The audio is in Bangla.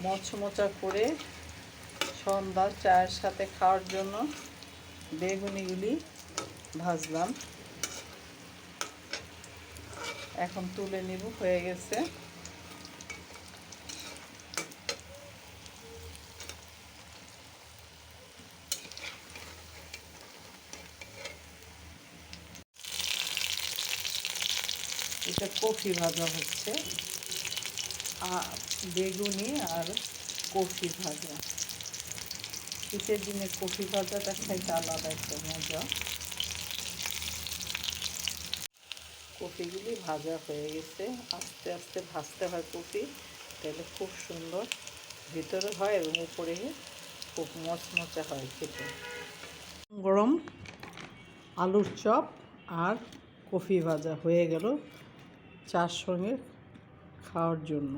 মচমচা করে সন্ধ্যার চায়ের সাথে খাওয়ার জন্য বেগুনিগুলি ভাজলাম। এখন তুলে নিব, হয়ে গেছে। এটা কফি ভাজা হচ্ছে, বেগুনি আর কফি ভাজা। শীতের দিনে কফি ভাজাটা খাইতে আলাদা একটা মজা। কফিগুলি ভাজা হয়ে গেছে। আস্তে আস্তে ভাজতে হয় কফি, তাহলে খুব সুন্দর ভিতরে হয় এবং উপরে খুব মচমচা হয় খেতে। গরম আলুর চপ আর কফি ভাজা হয়ে গেল চার সঙ্গে খাওয়ার জন্য।